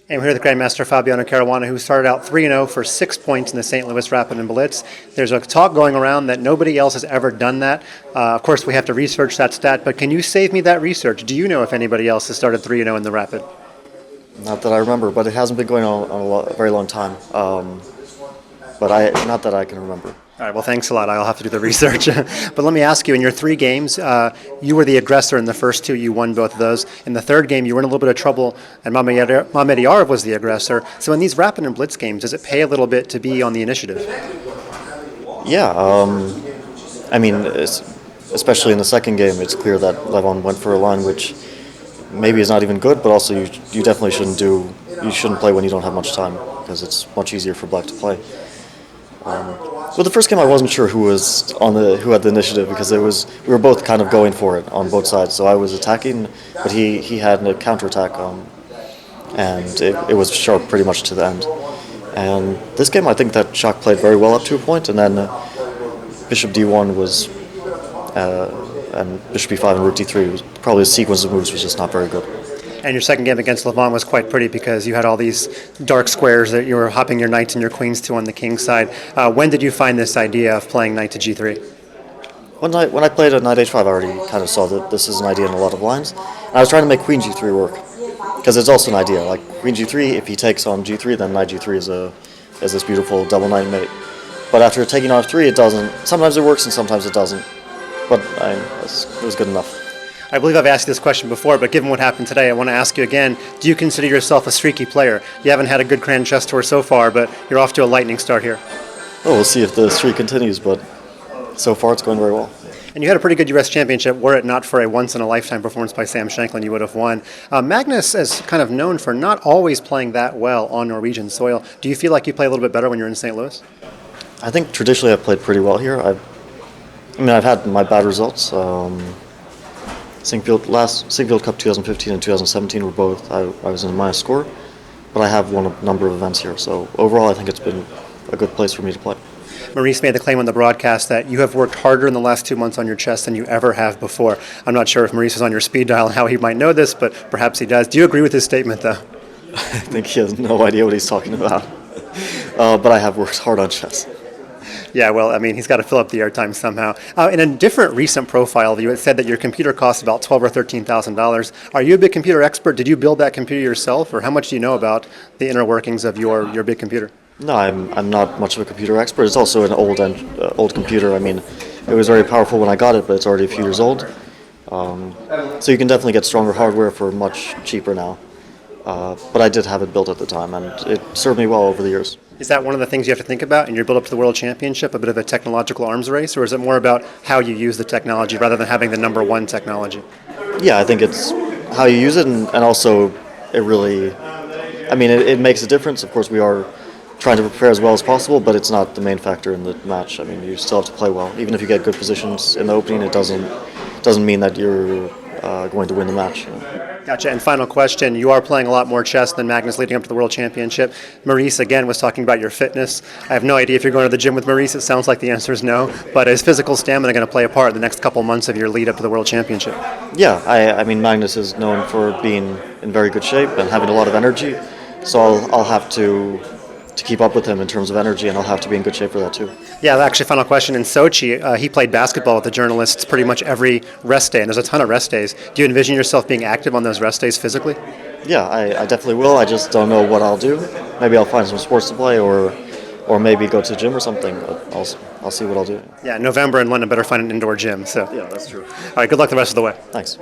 And we're here with Grandmaster Fabiano Caruana, who started out 3-0 for 6 points in the St. Louis Rapid and Blitz. There's a talk going around that nobody else has ever done that. Of course, we have to research that stat, but can you save me that research? Do you know if anybody else has started 3-0 in the Rapid? Not that I remember, but it hasn't been going on a very long time. Not that I can remember. All right, well, thanks a lot. I'll have to do the research. But let me ask you, in your 3 games, you were the aggressor in the first 2. You won both of those. In the third game, you were in a little bit of trouble, and Mamediarov was the aggressor. So in these Rapid and Blitz games, does it pay a little bit to be on the initiative? Yeah, especially in the second game, it's clear that Levon went for a line which maybe is not even good, but also you definitely shouldn't play when you don't have much time, because it's much easier for Black to play. Well, the first game I wasn't sure who had the initiative, because we were both kind of going for it on both sides. So I was attacking, but he had a counterattack, and it was sharp pretty much to the end. And this game, I think that Shock played very well up to a point, and then Bishop D1 was and Bishop B5 and Rook D3 was probably a sequence of moves was just not very good. And your second game against Levon was quite pretty, because you had all these dark squares that you were hopping your knights and your queens to on the king side. When did you find this idea of playing knight to G3? When I played at knight H5, I already kind of saw that this is an idea in a lot of lines. And I was trying to make queen G3 work, because it's also an idea. Like queen G3, if he takes on G3, then knight G3 is this beautiful double knight mate. But after taking on F3, it doesn't. Sometimes it works and sometimes it doesn't. But it was good enough. I believe I've asked you this question before, but given what happened today, I want to ask you again, do you consider yourself a streaky player? You haven't had a good Grand Chess Tour so far, but you're off to a lightning start here. Oh, we'll see if the streak continues, but so far it's going very well. And you had a pretty good U.S. championship. Were it not for a once-in-a-lifetime performance by Sam Shanklin, you would have won. Magnus is kind of known for not always playing that well on Norwegian soil. Do you feel like you play a little bit better when you're in St. Louis? I think traditionally I've played pretty well here. I've had my bad results. Sinkfield Cup 2015 and 2017 were both, I was in a minus score, but I have won a number of events here. So overall, I think it's been a good place for me to play. Maurice made the claim on the broadcast that you have worked harder in the last 2 months on your chess than you ever have before. I'm not sure if Maurice is on your speed dial and how he might know this, but perhaps he does. Do you agree with his statement, though? I think he has no idea what he's talking about. But I have worked hard on chess. Yeah, well, I mean, he's got to fill up the airtime somehow. In a different recent profile of you, it said that your computer costs about $12,000 or $13,000. Are you a big computer expert? Did you build that computer yourself, or how much do you know about the inner workings of your big computer? No, I'm not much of a computer expert. It's also an old computer. I mean, it was very powerful when I got it, but it's already a few years old. So you can definitely get stronger hardware for much cheaper now. But I did have it built at the time, and it served me well over the years. Is that one of the things you have to think about in your build-up to the World Championship, a bit of a technological arms race, or is it more about how you use the technology rather than having the number one technology? Yeah, I think it's how you use it, and also it really, it makes a difference. Of course, we are trying to prepare as well as possible, but it's not the main factor in the match. I mean, you still have to play well. Even if you get good positions in the opening, it doesn't mean that you're going to win the match. Gotcha. And final question, you are playing a lot more chess than Magnus leading up to the World Championship. Maurice, again, was talking about your fitness. I have no idea if you're going to the gym with Maurice. It sounds like the answer is no. But is physical stamina going to play a part in the next couple months of your lead up to the World Championship? Yeah, I mean, Magnus is known for being in very good shape and having a lot of energy. So I'll have to keep up with him in terms of energy, and I'll have to be in good shape for that too. Yeah, actually, final question. In Sochi, he played basketball with the journalists pretty much every rest day, and there's a ton of rest days. Do you envision yourself being active on those rest days physically? Yeah, I definitely will. I just don't know what I'll do. Maybe I'll find some sports to play, or maybe go to the gym or something. But I'll see what I'll do. Yeah, November in London, better find an indoor gym. So yeah, that's true. All right, good luck the rest of the way. Thanks.